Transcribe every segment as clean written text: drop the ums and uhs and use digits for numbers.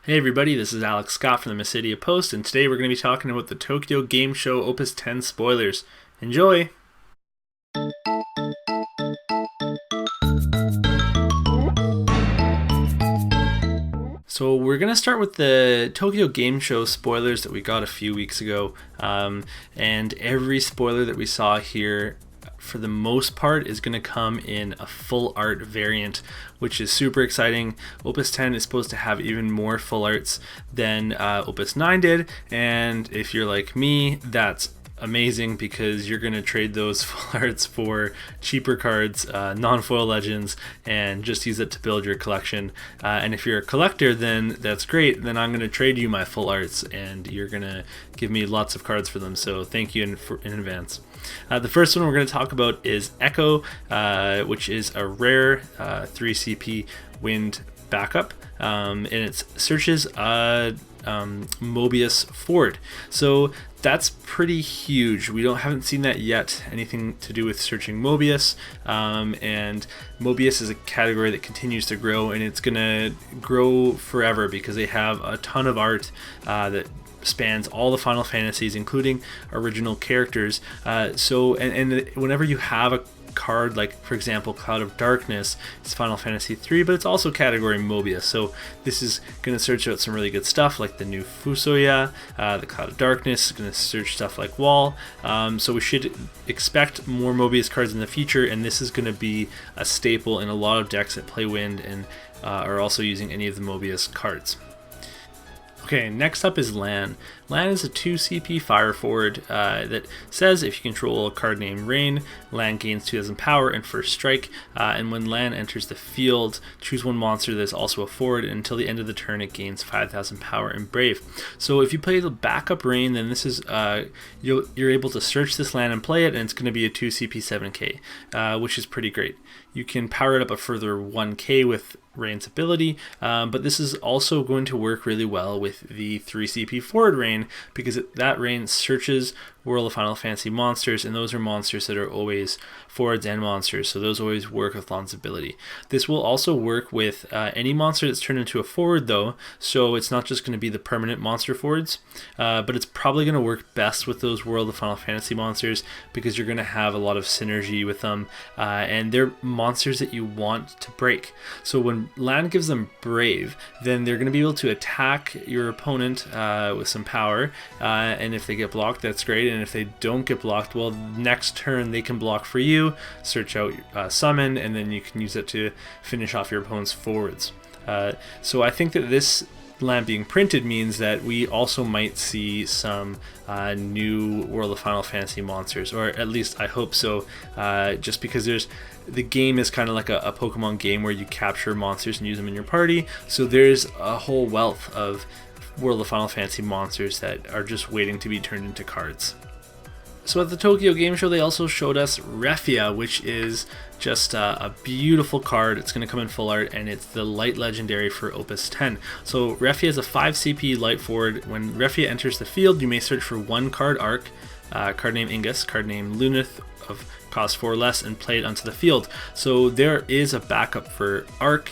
Hey everybody, this is Alex Scott from the Mysidia Post, and today we're going to be talking about the Tokyo Game Show Opus X spoilers. Enjoy! So we're going to start with the Tokyo Game Show spoilers that we got a few weeks ago, and every spoiler that we saw here for the most part is going to come in a full art variant, which is super exciting. Opus X is supposed to have even more full arts than Opus 9 did, and if you're like me, that's amazing because you're going to trade those full arts for cheaper cards, non-foil legends, and just use it to build your collection. And if you're a collector, then that's great. Then I'm going to trade you my full arts and you're going to give me lots of cards for them. So thank you in advance. The first one we're going to talk about is Echo, which is a rare 3CP wind backup, and it searches Mobius Ford. So that's pretty huge. We haven't seen that yet, anything to do with searching Mobius, and Mobius is a category that continues to grow, and it's gonna grow forever because they have a ton of art that spans all the Final Fantasies, including original characters. So whenever you have a card like, for example, Cloud of Darkness, it's Final Fantasy 3, but it's also category Mobius, so this is going to search out some really good stuff like the new Fusoya. The Cloud of Darkness is going to search stuff like Wall, so we should expect more Mobius cards in the future, and this is going to be a staple in a lot of decks that play Wind and are also using any of the Mobius cards. Okay, next up is Lan. Lan is a 2CP fire forward that says if you control a card named Rain, Lan gains 2000 power and first strike, and when Lan enters the field, choose one monster that is also a forward, and until the end of the turn it gains 5000 power and Brave. So if you play the backup Rain, then this is you're able to search this Lan and play it, and it's going to be a 2CP 7k, which is pretty great. You can power it up a further 1k with Rain's ability, but this is also going to work really well with the 3CP forward Rain, because that Rain searches World of Final Fantasy monsters, and those are monsters that are always forwards and monsters, so those always work with Lan's ability. This will also work with any monster that's turned into a forward though, so it's not just going to be the permanent monster forwards, but it's probably going to work best with those World of Final Fantasy monsters because you're going to have a lot of synergy with them, and they're monsters that you want to break. So when Lan gives them Brave, then they're going to be able to attack your opponent with some power, and if they get blocked, that's great, and if they don't get blocked, well, next turn they can block for you, search out Summon, and then you can use it to finish off your opponent's forwards. So I think that this Lan being printed means that we also might see some new World of Final Fantasy monsters, or at least I hope so, just because the game is kind of like a Pokemon game where you capture monsters and use them in your party, so there's a whole wealth of World of Final Fantasy monsters that are just waiting to be turned into cards. So at the Tokyo Game Show, they also showed us Raffia, which is just a beautiful card. It's going to come in full art, and it's the light legendary for Opus X. So Raffia is a 5CP light forward. When Raffia enters the field, you may search for one card arc, card name Ingus, card name Lunith of cost 4 less, and play it onto the field. So there is a backup for Arc,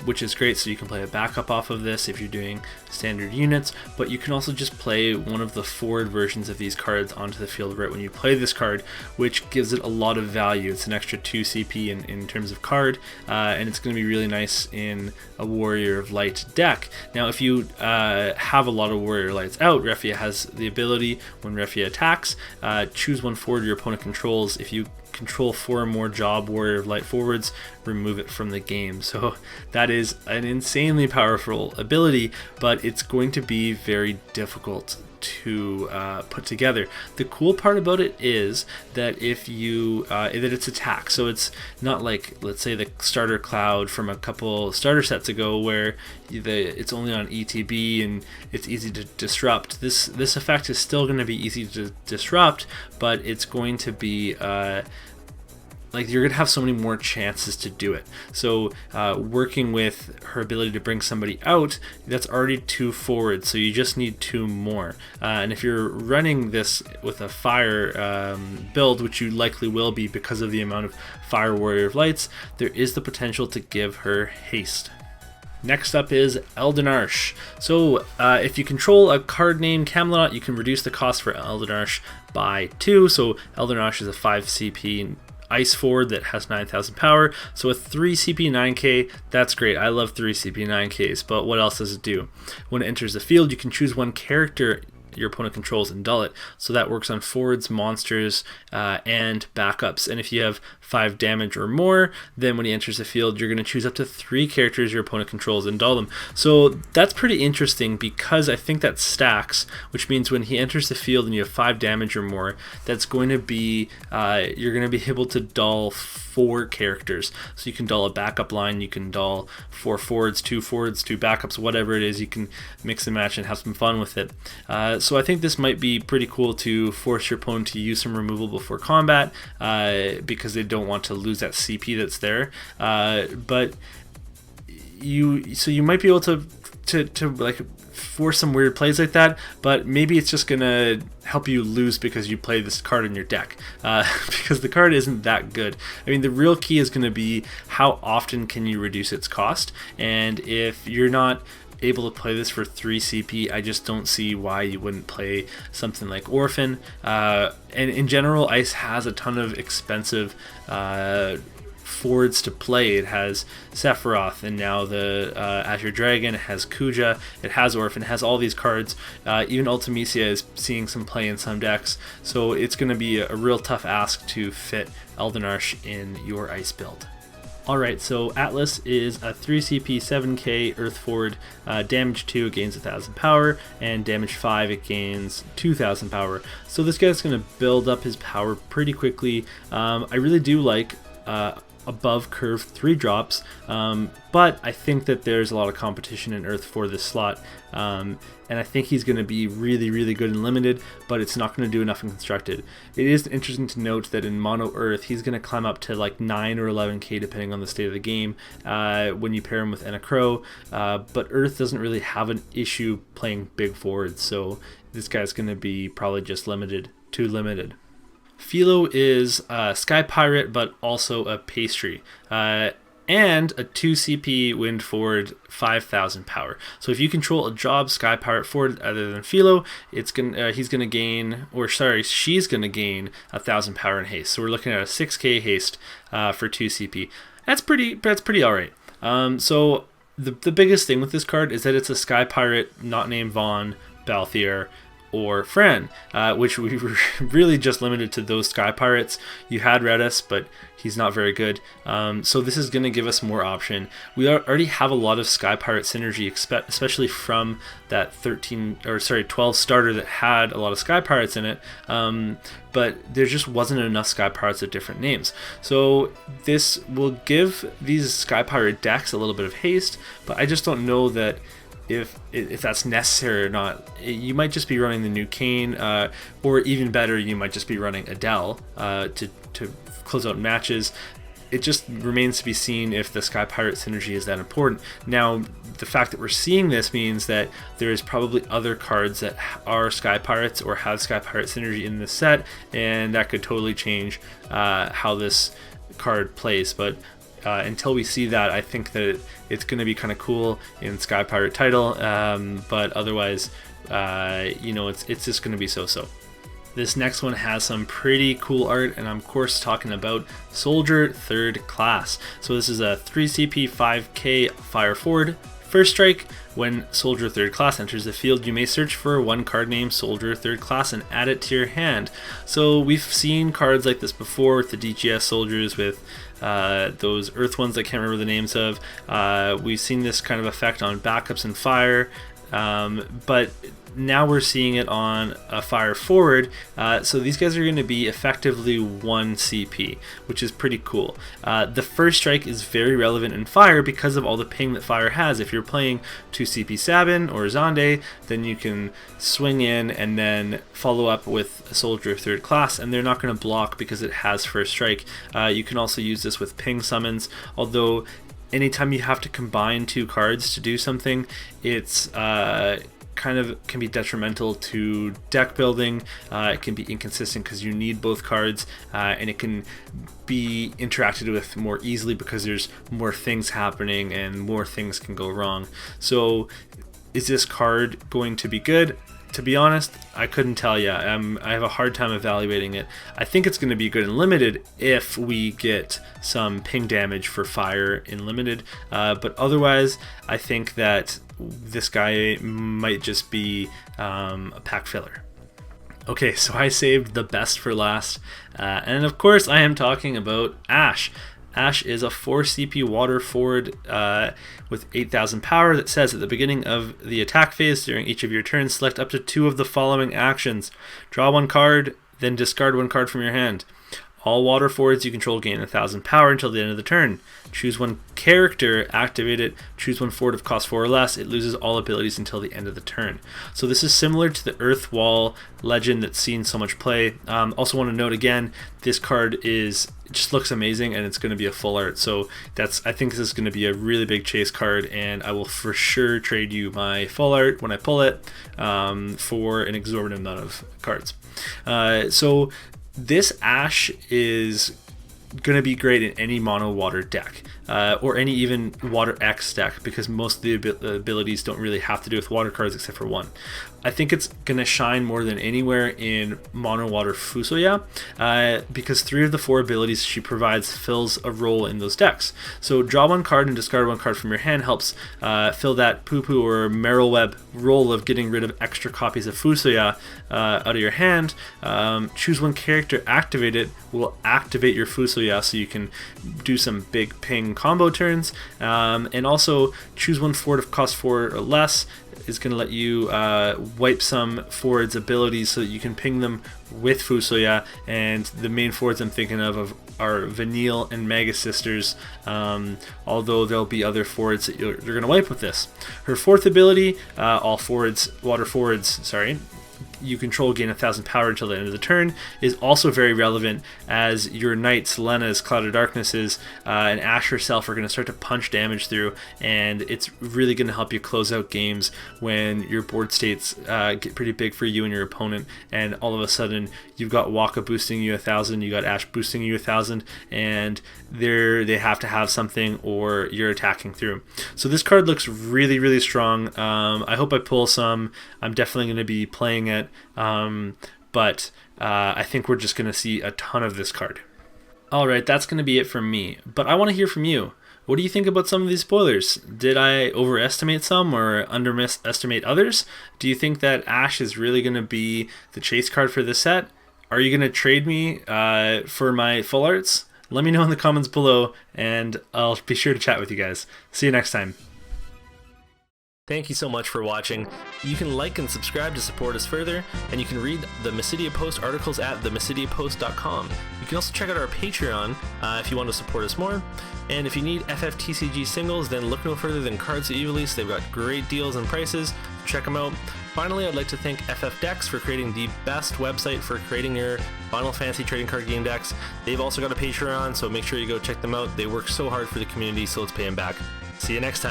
which is great, so you can play a backup off of this if you're doing standard units, but you can also just play one of the forward versions of these cards onto the field right when you play this card, which gives it a lot of value. It's an extra 2CP in terms of card, and it's going to be really nice in a Warrior of Light deck. Now if you have a lot of Warrior Lights out, Raffia has the ability, when Raffia attacks, choose one forward your opponent controls. If you control 4 or more job Warrior of Light forwards, remove it from the game. So that is an insanely powerful ability, but it's going to be very difficult to put together. The cool part about it is that if you that it's attack, so it's not like, let's say, the starter Cloud from a couple starter sets ago where it's only on ETB and it's easy to disrupt. This effect is still going to be easy to disrupt, but it's going to be like you're gonna have so many more chances to do it. So working with her ability to bring somebody out, that's already 2 forward, so you just need 2 more. And if you're running this with a fire build, which you likely will be because of the amount of Fire Warrior of Lights, there is the potential to give her haste. Next up is Ashe. So if you control a card named Camelot, you can reduce the cost for Ashe by 2. So Ashe is a 5 CP ice forward that has 9,000 power. So with 3 CP 9k, that's great. I love 3 CP 9ks, but what else does it do? When it enters the field, you can choose one character your opponent controls and dull it. So that works on forwards, monsters, and backups. And if you have 5 damage or more, then when he enters the field, you're going to choose up to 3 characters your opponent controls and dull them. So that's pretty interesting because I think that stacks, which means when he enters the field and you have 5 damage or more, that's going to be, you're going to be able to dull 4 characters. So you can dull a backup line, you can dull 4 forwards, 2 backups, whatever it is. You can mix and match and have some fun with it. So I think this might be pretty cool to force your opponent to use some removal before combat because they don't want to lose that CP that's there. But you might be able to like force some weird plays like that, but maybe it's just gonna help you lose because you play this card in your deck because the card isn't that good. I mean, the real key is going to be how often can you reduce its cost, and if you're not able to play this for 3 CP, I just don't see why you wouldn't play something like Orphan. And in general, Ice has a ton of expensive forwards to play. It has Sephiroth, and now the Azure Dragon. It has Kuja, it has Orphan, it has all these cards. Even Ultimisia is seeing some play in some decks, so it's going to be a real tough ask to fit Ashe in your Ice build. Alright, so Atlas is a 3 CP 7k Earth Forward, damage 2, it gains 1000 power, and damage 5, it gains 2000 power. So this guy's going to build up his power pretty quickly. I really do like above curve 3 drops, but I think that there's a lot of competition in Earth for this slot, and I think he's going to be really good in limited, but it's not going to do enough in constructed. It is interesting to note that in mono Earth he's going to climb up to like 9 or 11k depending on the state of the game when you pair him with Enacro, but Earth doesn't really have an issue playing big forwards, so this guy's going to be probably just limited to limited. Philo is a Sky Pirate, but also a Pastry, and a 2 CP Wind Forward, 5,000 power. So if you control a job Sky Pirate forward other than Philo, she's gonna gain 1,000 power and haste. So we're looking at a 6k haste for 2 CP. That's pretty alright. So the biggest thing with this card is that it's a Sky Pirate not named Vaughn, Balthier, or Fran, which we were really just limited to those Sky Pirates. You had Redis, but he's not very good. So this is going to give us more option. We already have a lot of Sky Pirate synergy, especially from that 12 starter that had a lot of Sky Pirates in it. But there just wasn't enough Sky Pirates of different names. So this will give these Sky Pirate decks a little bit of haste, but I just don't know that if that's necessary or not. You might just be running the new Kane, or even better, you might just be running Adele to close out matches. It just remains to be seen if the Sky Pirate synergy is that important. Now, the fact that we're seeing this means that there is probably other cards that are Sky Pirates or have Sky Pirate synergy in this set, and that could totally change how this card plays. But until we see that, I think that it's going to be kind of cool in Sky Pirate title, but otherwise, it's just going to be so-so. This next one has some pretty cool art, and I'm of course talking about Soldier 3rd Class. So this is a 3 CP 5k fire forward. First strike, when Soldier 3rd Class enters the field, you may search for one card named Soldier 3rd Class and add it to your hand. So we've seen cards like this before with the DGS soldiers, with those Earth ones I can't remember the names of. We've seen this kind of effect on backups and fire, but now we're seeing it on a fire forward, so these guys are going to be effectively 1 CP, which is pretty cool. The first strike is very relevant in fire because of all the ping that fire has. If you're playing 2 CP Sabin or Zonde, then you can swing in and then follow up with a Soldier 3rd Class, and they're not going to block because it has first strike. You can also use this with ping summons, although anytime you have to combine 2 cards to do something, it's kind of can be detrimental to deck building. It can be inconsistent because you need both cards, and it can be interacted with more easily because there's more things happening and more things can go wrong. So is this card going to be good? To be honest, I couldn't tell you. I have a hard time evaluating it. I think it's going to be good in limited if we get some ping damage for fire in limited, but otherwise I think that this guy might just be a pack filler. Okay, so I saved the best for last, and of course I am talking about Ashe. Ashe is a 4 CP water forward with 8,000 power that says at the beginning of the attack phase during each of your turns, select up to 2 of the following actions. Draw 1 card, then discard 1 card from your hand. All water forwards you control gain 1,000 power until the end of the turn. Choose 1 character, activate it, choose 1 forward of cost 4 or less. It loses all abilities until the end of the turn. So this is similar to the Earth Wall legend that's seen so much play. Also want to note again, this card just looks amazing, and it's going to be a full art. So I think this is going to be a really big chase card, and I will for sure trade you my full art when I pull it for an exorbitant amount of cards. So this Ashe is going to be great in any mono water deck, or any even Water X deck, because most of the abilities don't really have to do with water cards except for 1. I think it's going to shine more than anywhere in Mono Water Fusoya, because 3 of the 4 abilities she provides fills a role in those decks. So draw 1 card and discard 1 card from your hand helps fill that poo-poo or Merrill-Web role of getting rid of extra copies of Fusoya out of your hand. Choose 1 character, activate it, will activate your Fusoya so you can do some big ping combo turns, and also choose 1 forward of cost 4 or less is going to let you wipe some forwards abilities so that you can ping them with Fusoya, and the main forwards I'm thinking of are Vanille and Mega Sisters, although there'll be other forwards that you're going to wipe with this. Her 4th ability, all forwards, water forwards, you control gain 1,000 power until the end of the turn, is also very relevant as your Knights, Lena's, Clouded Darknesses, and Ashe herself are going to start to punch damage through, and it's really going to help you close out games when your board states get pretty big for you and your opponent, and all of a sudden you've got Waka boosting you 1,000, you got Ashe boosting you 1,000, and they have to have something or you're attacking through. So this card looks really, really strong. I hope I pull some. I'm definitely going to be playing it, but I think we're just going to see a ton of this card. Alright, that's going to be it from me, but I want to hear from you. What do you think about some of these spoilers? Did I overestimate some or underestimate others? Do you think that Ashe is really going to be the chase card for this set? Are you going to trade me for my full arts? Let me know in the comments below, and I'll be sure to chat with you guys. See you next time. Thank you so much for watching. You can like and subscribe to support us further, and you can read the Mysidia Post articles at themysidiapost.com. You can also check out our Patreon if you want to support us more. And if you need FFTCG singles, then look no further than Cards That You Release. They've got great deals and prices. Check them out. Finally, I'd like to thank FF Decks for creating the best website for creating your Final Fantasy trading card game decks. They've also got a Patreon, so make sure you go check them out. They work so hard for the community, so let's pay them back. See you next time.